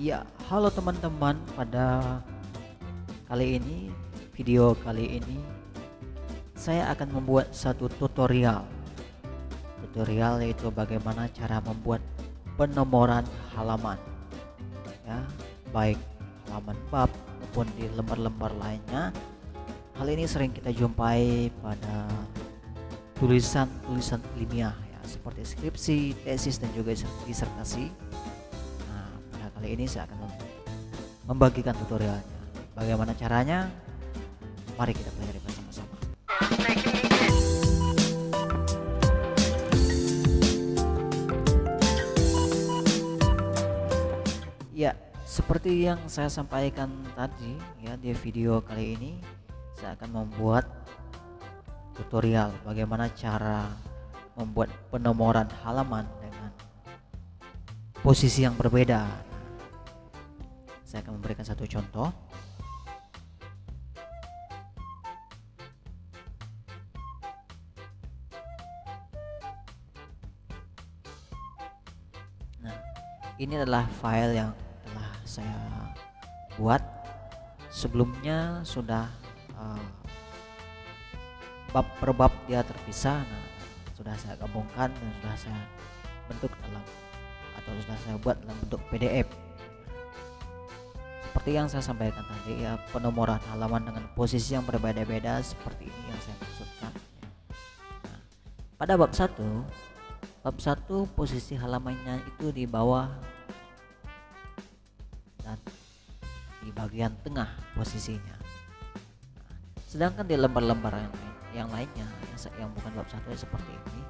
Ya, halo teman-teman. Pada kali ini, video kali ini saya akan membuat satu tutorial. Tutorial yaitu bagaimana cara membuat penomoran halaman. Ya, baik halaman bab maupun di lembar-lembar lainnya. Hal ini sering kita jumpai pada tulisan-tulisan ilmiah ya, seperti skripsi, tesis dan juga disertasi. Nah, kali ini saya akan membagikan tutorialnya. Bagaimana caranya? Mari kita pelajari bersama-sama. Ya, seperti yang saya sampaikan tadi ya, di video kali ini saya akan membuat tutorial bagaimana cara membuat penomoran halaman dengan posisi yang berbeda. Saya akan memberikan satu contoh. Nah, ini adalah file yang telah saya buat. Sebelumnya sudah bab per bab dia terpisah. Nah, sudah saya gabungkan dan sudah saya bentuk dalam atau sudah saya buat dalam bentuk PDF. Seperti yang saya sampaikan tadi ya, penomoran halaman dengan posisi yang berbeda-beda seperti ini yang saya maksudkan. Nah, pada bab 1 posisi halamannya itu di bawah dan di bagian tengah posisinya. Nah, sedangkan di lembar-lembar yang lainnya yang bukan bab 1 seperti ini.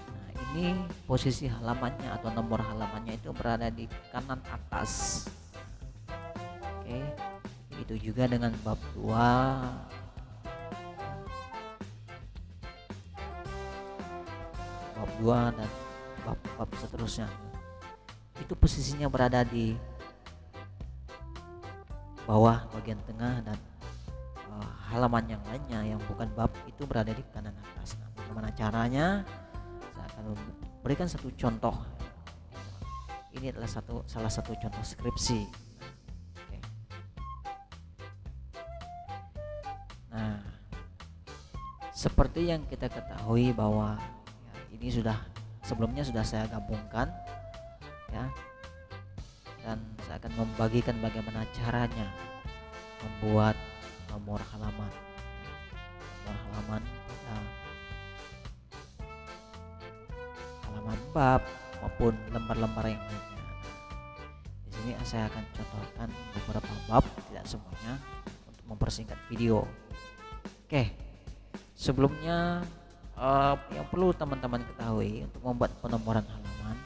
Nah, ini posisi halamannya atau nomor halamannya itu berada di kanan atas. Oke, itu juga dengan bab 2. Bab 2 dan bab seterusnya. Itu posisinya berada di bawah bagian tengah dan halaman yang lainnya yang bukan bab itu berada di kanan atas. Nah, bagaimana caranya? Saya akan berikan satu contoh. Ini adalah salah satu contoh skripsi. Oke. Nah, seperti yang kita ketahui bahwa ya, ini sebelumnya sudah saya gabungkan ya, dan saya akan membagikan bagaimana caranya membuat nomor halaman pada halaman bab maupun lembar-lembar yang lainnya. Di sini saya akan contohkan beberapa bab, tidak semuanya, untuk mempersingkat video. Oke, sebelumnya yang perlu teman-teman ketahui untuk membuat penomoran halaman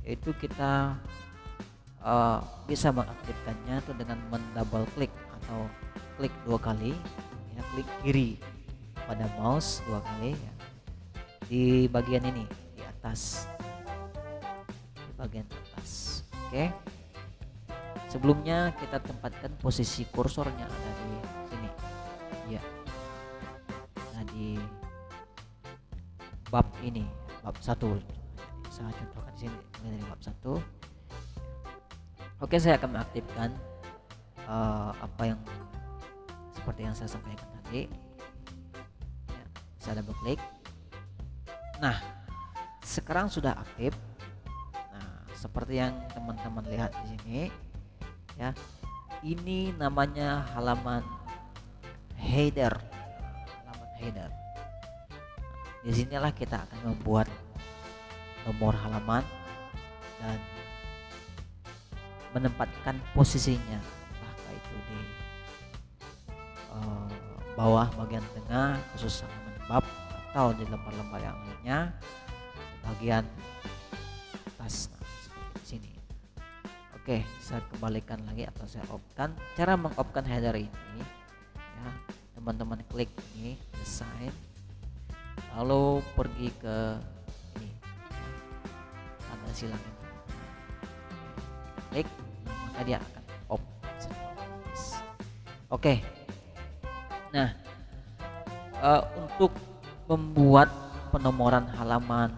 yaitu kita bisa mengaktifkannya itu dengan mendouble klik atau klik 2 kali ya, klik kiri pada mouse 2 kali ya, di bagian ini di atas, di bagian atas. Oke, sebelumnya kita tempatkan posisi kursornya ada di sini ya, nah di bab ini, bab 1. Saya contohkan di sini dari bab 1. Oke, saya akan mengaktifkan apa yang seperti yang saya sampaikan tadi ya, saya double klik. Nah, sekarang sudah aktif. Nah, seperti yang teman-teman lihat di sini ya, ini namanya halaman header. Nah, disinilah kita akan membuat nomor halaman dan menempatkan posisinya, apakah itu di bawah bagian tengah khusus halaman bab atau di lembar-lembar yang lainnya di bagian atas. Nah, seperti di sini. Oke, saya kembalikan lagi atau saya off-kan. Cara meng-off-kan header ini ya, teman-teman klik ini design, lalu pergi ke ini tanda silang ini, klik, maka dia akan off. Oke. Nah, untuk membuat penomoran halaman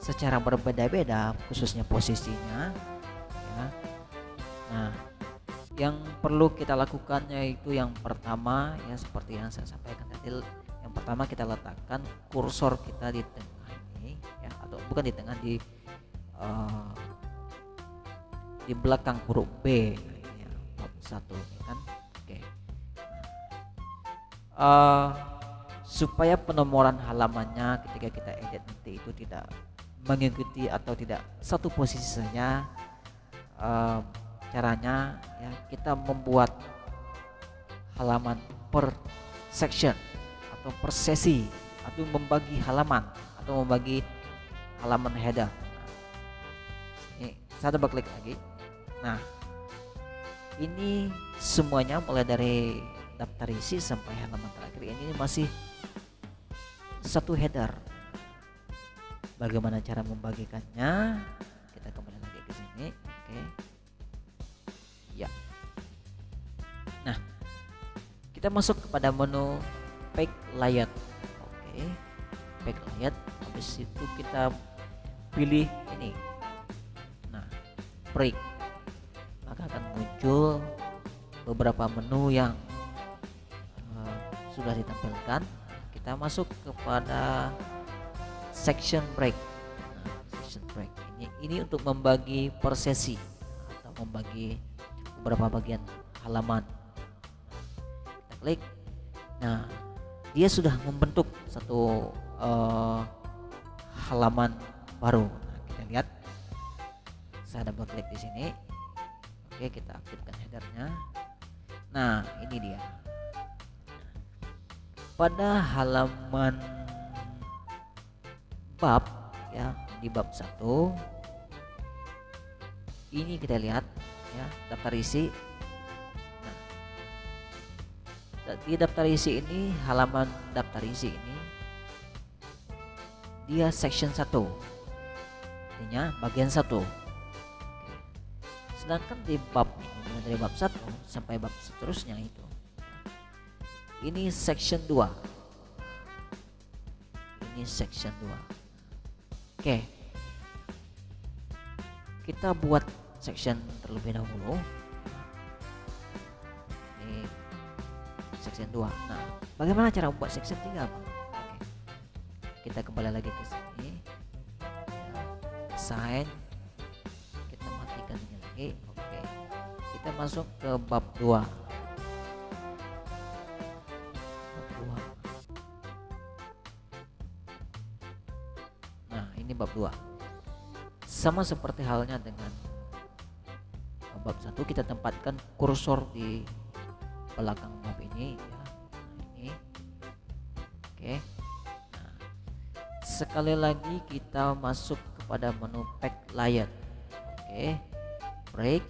secara berbeda-beda khususnya posisinya ya, Yang perlu kita lakukan yaitu yang pertama ya, seperti yang saya sampaikan tadi, yang pertama kita letakkan kursor kita di tengah ini ya, atau bukan di tengah, di belakang huruf B. Nah, ini ya, bab 1 ini kan. Oke. Supaya penomoran halamannya ketika kita edit nanti itu tidak mengikuti atau tidak satu posisi saja, caranya ya kita membuat halaman per section atau per sesi, atau membagi halaman atau membagi halaman header. Ini saya coba klik lagi. Nah, ini semuanya mulai dari daftar isi sampai halaman terakhir ini masih satu header. Bagaimana cara membagikannya? Kita kembali lagi ke sini. Oke. Ya. Nah, kita masuk kepada menu Page Layout. Oke. Page Layout. Habis itu kita pilih ini. Nah, break. Maka akan muncul beberapa menu yang sudah ditampilkan. Kita masuk kepada section break. Nah, section break ini untuk membagi per sesi atau membagi beberapa bagian halaman. Kita klik. Nah, dia sudah membentuk satu halaman baru. Nah, kita lihat. Saya double klik di sini. Oke, kita aktifkan headernya. Nah, ini dia. Pada halaman bab ya, di bab 1 ini kita lihat ya, daftar isi. Nah, di daftar isi ini, halaman daftar isi ini dia section 1, artinya bagian 1. Sedangkan di bab ini, dari bab 1 sampai bab seterusnya itu, ini section 2. Ini section 2. Oke. Kita buat section terlebih dahulu. Ini section 2. Nah, bagaimana cara membuat section 3, Bang? Oke. Kita kembali lagi ke sini. Assign. Kita matikan ini lagi. Oke. Kita masuk ke bab 2. Bab 2 sama seperti halnya dengan bab 1, kita tempatkan kursor di belakang bab ini ya. Nah, ini oke. Nah, sekali lagi kita masuk kepada menu Page Layout. Oke, break,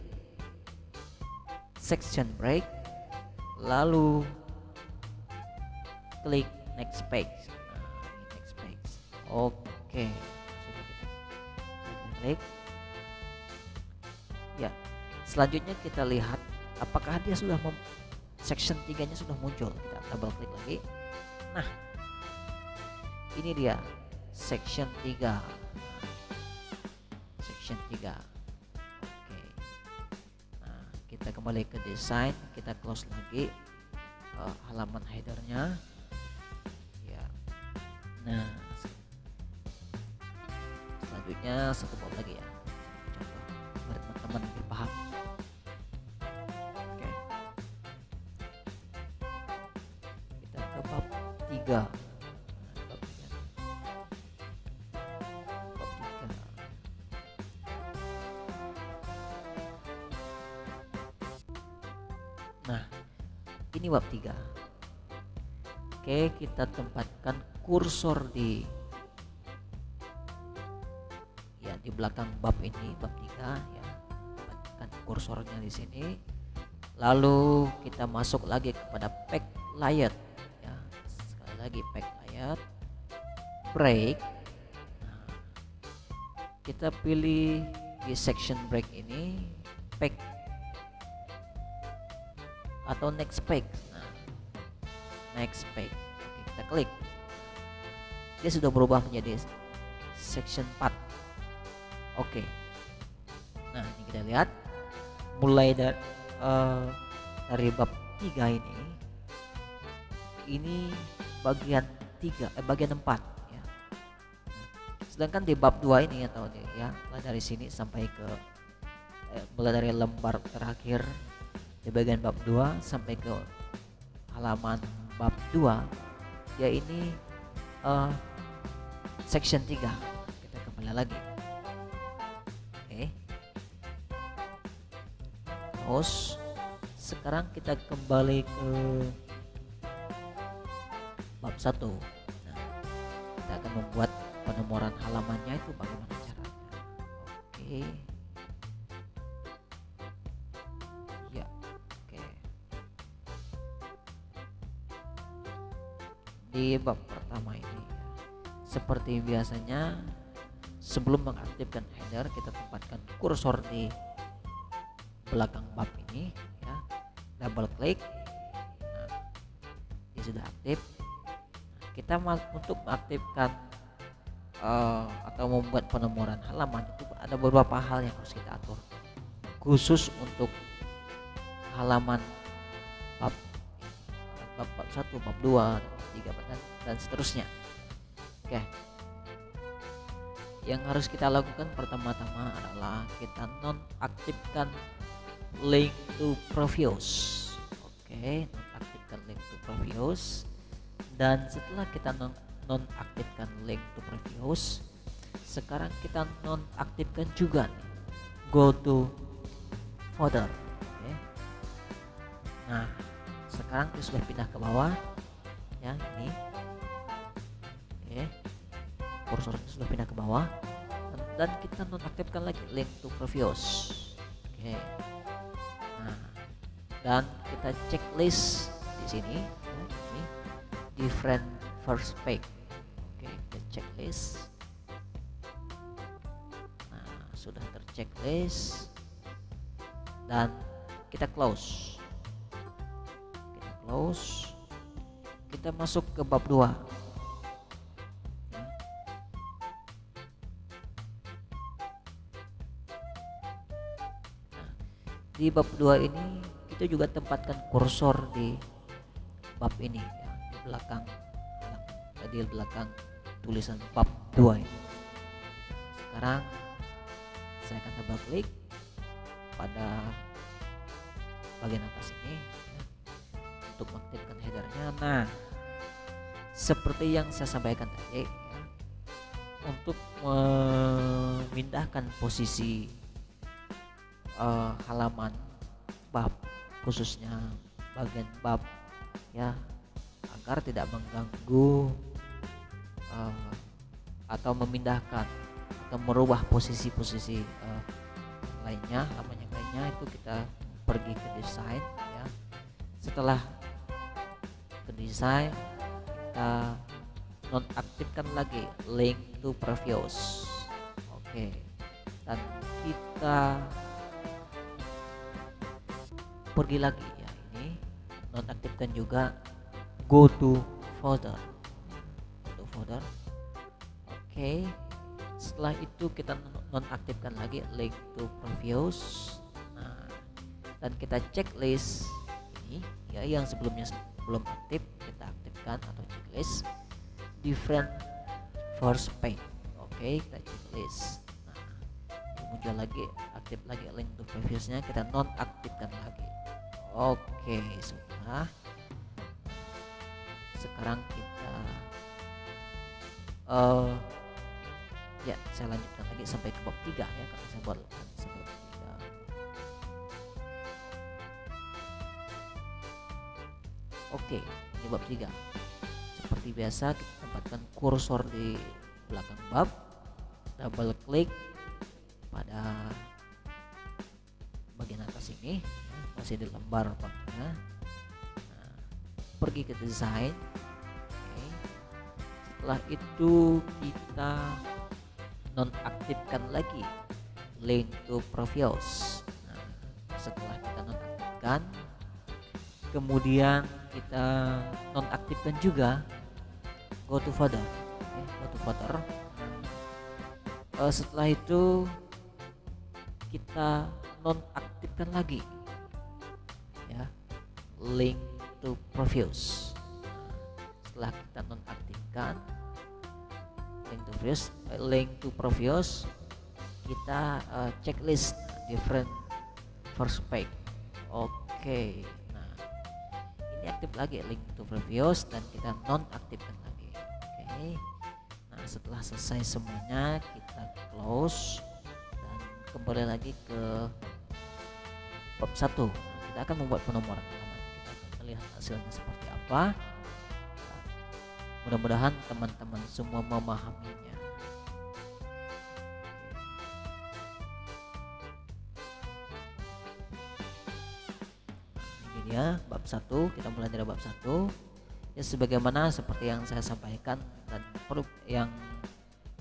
section break, lalu klik next page. Nah, ini next page. Oke, klik. Ya, selanjutnya kita lihat apakah dia sudah section 3-nya sudah muncul. Kita double klik lagi. Nah, ini dia section 3. Section 3. Oke. Nah, kita kembali ke desain, kita close lagi halaman headernya. Ya. Nah, selanjutnya satu bab lagi ya, contoh biar teman-teman lebih paham. Oke, kita ke bab 3. Bab 3. Nah, ini bab 3. Oke, kita tempatkan kursor di belakang bab ini, bab 3 ya. Tempatkan kursornya di sini. Lalu kita masuk lagi kepada Page Layout ya. Sekali lagi Page Layout, break. Nah, kita pilih di section break ini page atau next page. Nah, next page. Oke, kita klik. Dia sudah berubah menjadi section 4. Oke. Nah, ini kita lihat mulai dari eh, dari bab 3 ini bagian bagian 4 ya. Sedangkan di bab 2 ini atau ya mulai dari sini sampai ke mulai dari lembar terakhir di bagian bab 2 sampai ke halaman bab 2 ya, ini section 3. Kita kembali lagi. Oke. Terus sekarang kita kembali ke bab 1. Nah, kita akan membuat penomoran halamannya itu bagaimana caranya. Oke. Ya, oke. Di bab pertama ini seperti biasanya, sebelum mengaktifkan header kita tempatkan kursor di belakang bab ini ya, double klik. Nah, ini sudah aktif. Nah, kita untuk mengaktifkan atau membuat penomoran halaman itu ada beberapa hal yang harus kita atur khusus untuk halaman bab 1, bab 2, bab 3 dan seterusnya. Oke. Yang harus kita lakukan pertama-tama adalah kita nonaktifkan link to previous. Oke, nonaktifkan link to previous. Dan setelah kita nonaktifkan link to previous, sekarang kita nonaktifkan juga nih go to folder. Oke. Nah, sekarang kita sudah pindah ke bawah ya, ini. Oke. Kursornya sudah pindah ke bawah dan kita nonaktifkan lagi link to previous. Oke. Nah, dan kita checklist di sini ya, ini different first page. Oke, kita checklist. Nah, sudah terchecklist dan kita close. Kita close. Kita masuk ke bab 2. Di bab 2 ini kita juga tempatkan kursor di bab ini ya, di belakang tulisan bab 2 ini. Sekarang saya akan double klik pada bagian atas ini ya, untuk mengaktifkan headernya. Nah, seperti yang saya sampaikan tadi ya, untuk memindahkan posisi halaman bab, khususnya bagian bab ya, agar tidak mengganggu atau memindahkan atau merubah posisi-posisi lainnya, halaman yang lainnya, itu kita pergi ke desain ya. Setelah ke desain, kita nonaktifkan lagi link to previous. Oke. Dan kita pergi lagi ya, ini nonaktifkan juga go to folder. Oke. Setelah itu kita nonaktifkan lagi link to previous. Nah, dan kita checklist ini ya, yang sebelumnya belum aktif kita aktifkan atau checklist different first page. Oke, kita checklist. Nah, muncul lagi, aktif lagi link to previousnya, kita nonaktifkan lagi. Oke, sudah. Sekarang kita ya, saya lanjutkan lagi sampai ke bab 3 ya, karena saya buat sampai bab 3. Oke, ini bab 3. Seperti biasa kita tempatkan kursor di belakang bab, double klik pada bagian atas ini ya, masih di lembar babnya. Nah, pergi ke desain. Oke. Setelah itu kita nonaktifkan lagi link to previous. Nah, setelah kita nonaktifkan, kemudian kita nonaktifkan juga go to folder. Oke, go to folder. Setelah itu kita nonaktifkan lagi link to previous. Setelah kita nonaktifkan link to previous, kita checklist different first page. Oke, nah ini aktif lagi link to previous dan kita nonaktifkan lagi. Oke, nah setelah selesai semuanya kita close dan kembali lagi ke bab 1. Kita akan membuat penomoran halaman. Kita akan melihat hasilnya seperti apa. Mudah-mudahan teman-teman semua memahaminya. Ini dia bab 1. Kita mulai dari bab 1. Ya, sebagaimana seperti yang saya sampaikan dan perlu yang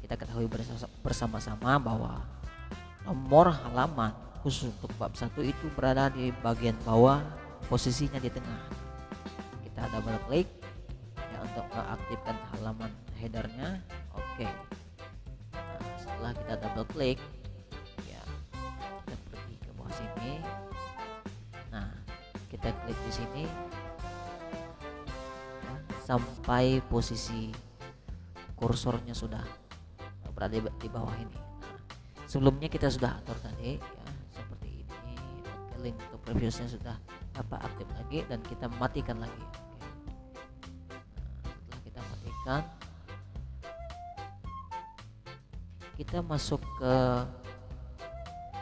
kita ketahui bersama-sama bahwa nomor halaman khusus untuk bab 1 itu berada di bagian bawah, posisinya di tengah. Kita double klik untuk mengaktifkan halaman headernya. Oke, nah, setelah kita double klik ya, kita pergi ke bawah sini. Nah, kita klik di sini ya, sampai posisi kursornya sudah berada di bawah ini. Nah, sebelumnya kita sudah atur tadi ya, seperti ini. Oke, link to previousnya sudah aktif lagi dan kita matikan lagi. Kita masuk ke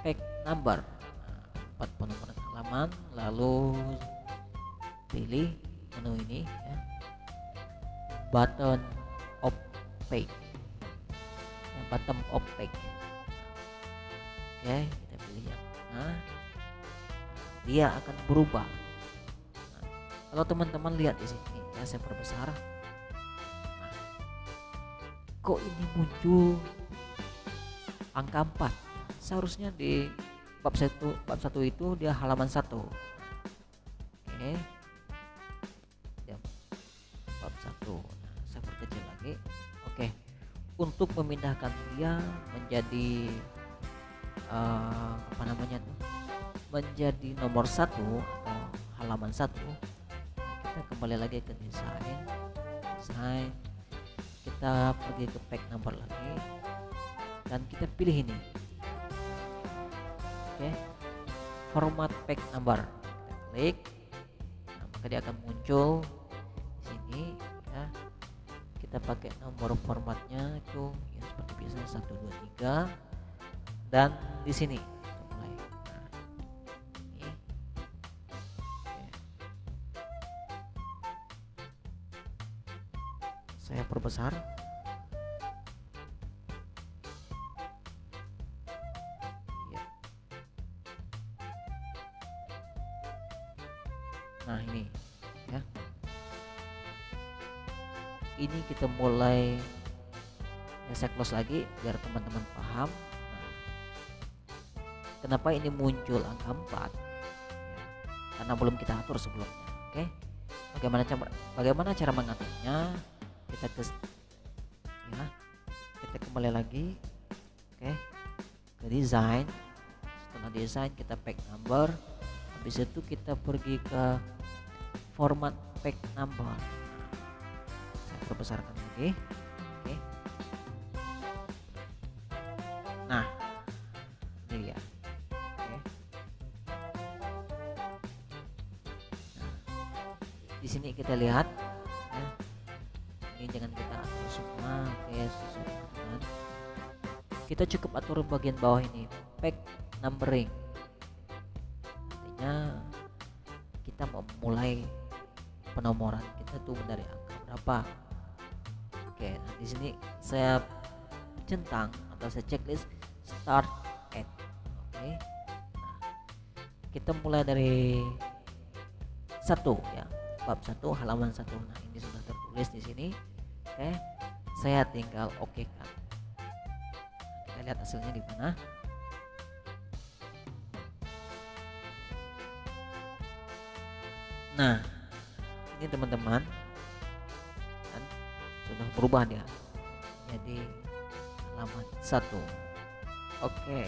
page number, 4 penomoran halaman, lalu pilih menu ini ya, button of page, bottom of page. Oke, kita pilih yang nah, dia akan berubah. Nah, kalau teman-teman lihat di sini ya, saya perbesar. Kok ini muncul angka 4? Seharusnya di bab 1 itu dia halaman 1. Oke. Ya, bab 1. Nah, saya perkecil lagi. Oke. Untuk memindahkan dia menjadi menjadi nomor 1 atau halaman 1, kita kembali lagi ke desain. Kita pergi ke page number lagi dan kita pilih ini. Oke, format page number, kita klik. Nah, maka dia akan muncul di sini ya. Kita pakai nomor formatnya itu ya seperti biasa 1 2 3 dan di sini kita mulai. Nah, ini. Oke. Saya perbesar. Ya. Nah, ini ya. Ini kita mulai ya, saya close lagi biar teman-teman paham. Nah, kenapa ini muncul angka 4 ya, karena belum kita atur sebelumnya. Oke, bagaimana cara mengaturnya? Kita kembali lagi ke desain. Setelah desain kita page number, habis itu kita pergi ke format page number. Saya perbesarkan lagi. Oke. Nah, ini ya. Oke. Nah, di sini kita lihat ya, ini jangan kita atur semua. Oke, sesuai dengan kita cukup atur bagian bawah ini page numbering, artinya kita mau mulai penomoran kita tuh dari angka berapa. Oke, nah di sini saya centang atau saya checklist start at. Oke, nah, kita mulai dari 1 ya, bab 1 halaman 1. Nah, ini sudah tertulis di sini. Oke, saya tinggal oke kan. Kita lihat hasilnya di mana. Nah, ini teman-teman kan sudah berubah dia jadi halaman 1. Oke,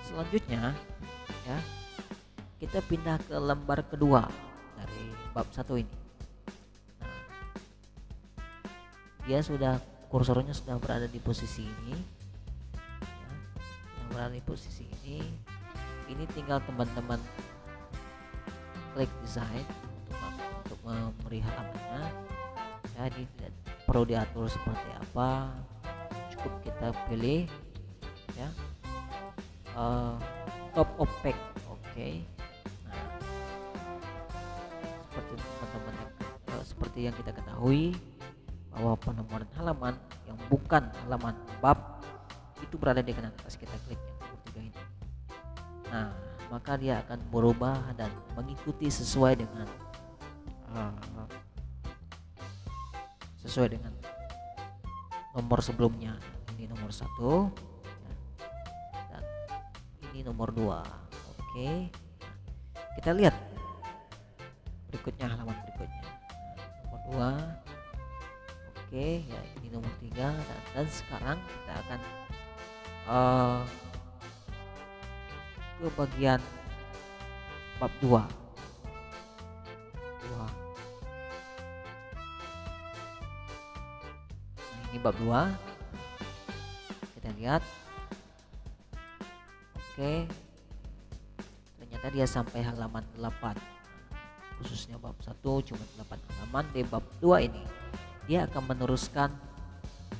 selanjutnya ya kita pindah ke lembar kedua dari bab 1 ini. Nah, dia sudah, kursornya sudah berada di posisi ini ya, sudah berada di posisi ini. Ini tinggal teman-teman klik desain untuk memberi halamannya. Jadi tidak perlu diatur seperti apa, cukup kita pilih ya top opaque. Oke. Nah, seperti yang kita ketahui bahwa penomoran halaman yang bukan halaman bab itu berada di kanan atas. Kita klik yang nomor 3 ini. Nah, maka dia akan berubah dan mengikuti sesuai dengan nomor sebelumnya. Ini nomor 1 ya, dan ini nomor 2. Oke, kita lihat berikutnya, halaman berikutnya nomor 2. Oke ya, ini nomor 3 dan sekarang kita akan ke bagian bab 2. Nah, ini bab 2. Kita lihat. Oke, ternyata dia sampai halaman 8. Khususnya bab 1 cuma 8 halaman. Di bab 2 ini dia akan meneruskan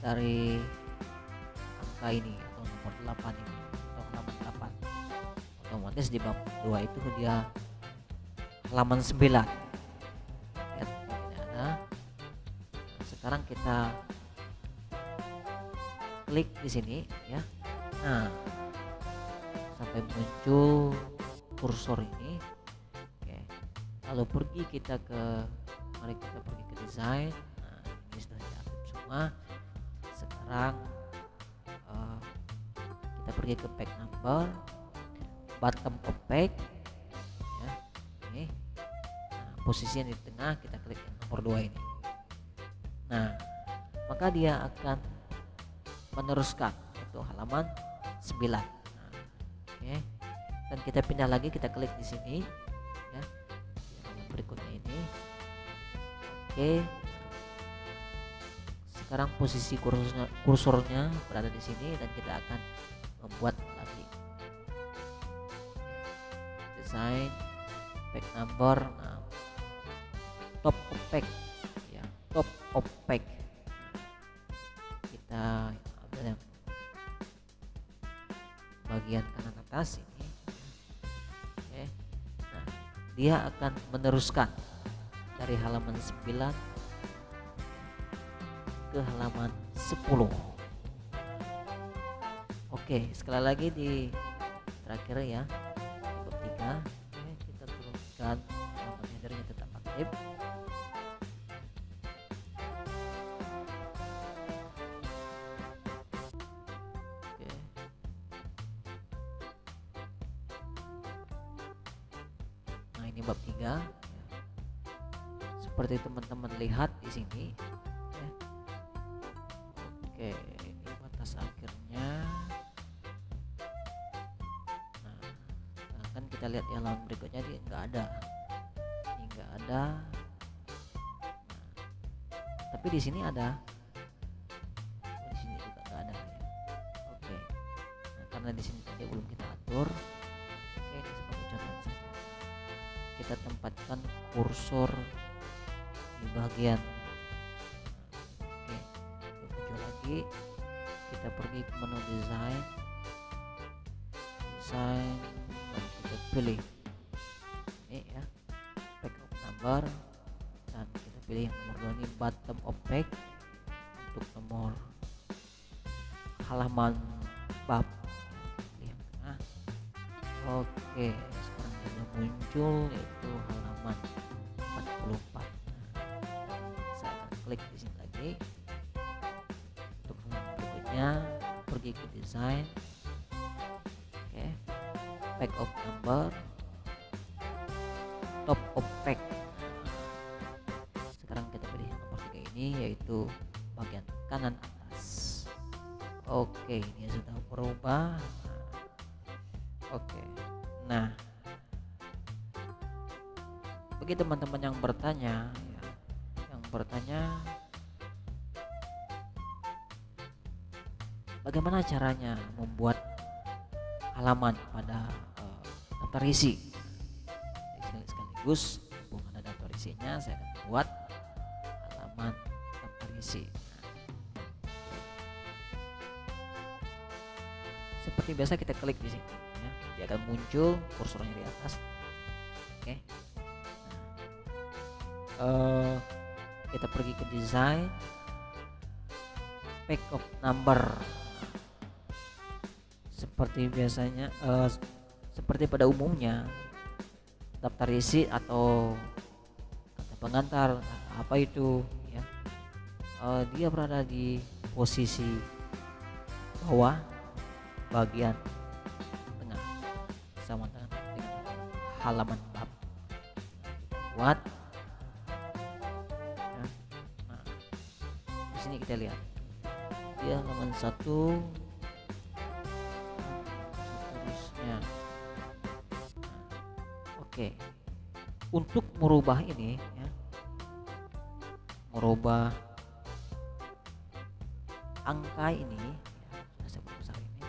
dari angka ini atau nomor 8 ini atau halaman 8. Otomatis di bab 2 itu dia halaman 9. Lihat, tidak ada. Sekarang kita klik di sini ya. Nah, sampai muncul kursor ini. Oke, lalu mari kita pergi ke desain. Nah, ini sudah diaktif semua. Sekarang kita pergi ke page number, bottom opaque ya. Ini. Nah, posisinya di tengah, kita klik yang nomor 2 ini. Nah, maka dia akan meneruskan itu halaman 9. Nah, oke. Dan kita pindah lagi, kita klik di sini ya, yang berikutnya ini. Oke, sekarang posisi kursornya berada di sini dan kita akan membuat lagi desain, page number. Nah, top opaque ya, top opaque. Kita ambil yang bagian kanan atas ini. Oke. Nah, dia akan meneruskan dari halaman 9 ke halaman 10. Oke, sekali lagi di terakhir ya, bab 3. Oke, kita turunkan halaman headernya tetap aktif. Oke. Nah, ini bab 3. Seperti teman-teman lihat di sini ya. Oke, ini batas akhirnya. Nah, kan kita lihat di halaman berikutnya dia nggak ada. Ini nggak ada. Nah, tapi di sini ada. Oh, di sini juga nggak ada ya. Oke. Nah, karena di sini tadi belum kita atur. Oke, ini sebagai contoh saja. Kita tempatkan kursor di bagian. Oke, kita muncul lagi, kita pergi ke menu desain dan kita pilih ini ya, page number, dan kita pilih yang nomor 2 ini, bottom opaque, untuk nomor halaman bab yang tengah. Oke, sekarang sudah muncul yaitu halaman 44. Saya akan klik di sini lagi. Untuk halaman berikutnya, pergi ke desain. Oke, page of number, top opaque. Sekarang kita pilih yang nomor 3 ini, yaitu bagian kanan atas. Oke, ini sudah berubah. Oke, nah Bagi teman-teman yang bertanya ya, bagaimana caranya membuat halaman pada daftar isi. Sekaligus hubungan ada daftar isinya, saya akan buat halaman daftar isi. Seperti biasa kita klik di sini ya, dia akan muncul kursornya di atas. Oke. Kita pergi ke desain, pack of number. Seperti biasanya, seperti pada umumnya daftar isi atau kata pengantar apa itu ya, dia berada di posisi bawah bagian tengah sama dengan halaman bab. Buat ya. Nah, di sini kita lihat dia halaman 1 seterusnya. Oke, untuk merubah ini ya, merubah angka ini ya, saya besar ini,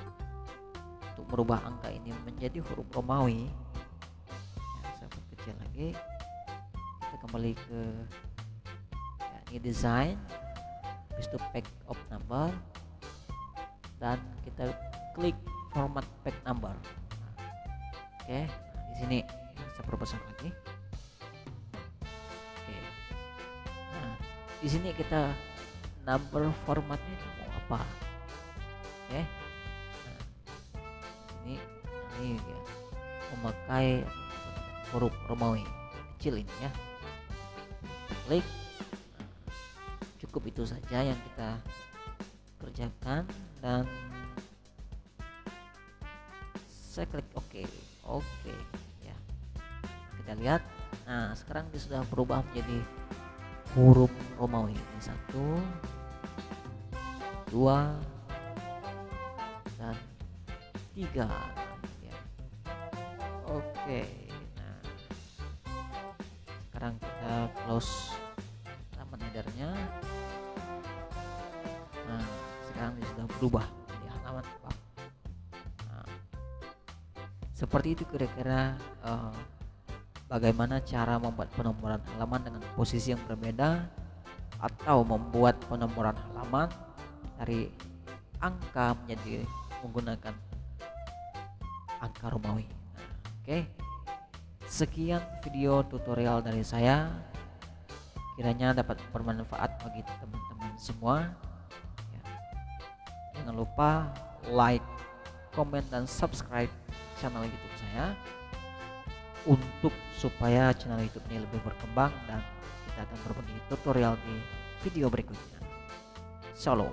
untuk merubah angka ini menjadi huruf Romawi ya, saya buat kecil lagi. Kita kembali ke ya, ini design, habis itu pack of number, dan kita klik format pack number. Oke, nah, di sini saya perbesar lagi. Oke. Nah, di sini kita number formatnya itu mau apa? Oke. Nah, ini ya, memakai huruf Romawi kecil ini ya. Klik. Nah, cukup itu saja yang kita kerjakan dan saya klik OK. Ya. Kita lihat, nah sekarang dia sudah berubah menjadi huruf Romawi. Ini 1, 2, dan 3 ya. Oke, nah sekarang kita close halaman headernya. Nah sekarang dia sudah berubah menjadi halaman bab. Nah, seperti itu kira-kira bagaimana cara membuat penomoran halaman dengan posisi yang berbeda, atau membuat penomoran halaman dari angka menjadi menggunakan angka Romawi. Nah, oke. Sekian video tutorial dari saya, kiranya dapat bermanfaat bagi teman-teman semua ya. Jangan lupa like, komen, dan subscribe channel YouTube saya untuk supaya channel YouTube ini lebih berkembang, dan kita akan berbagi tutorial di video berikutnya. Shalom.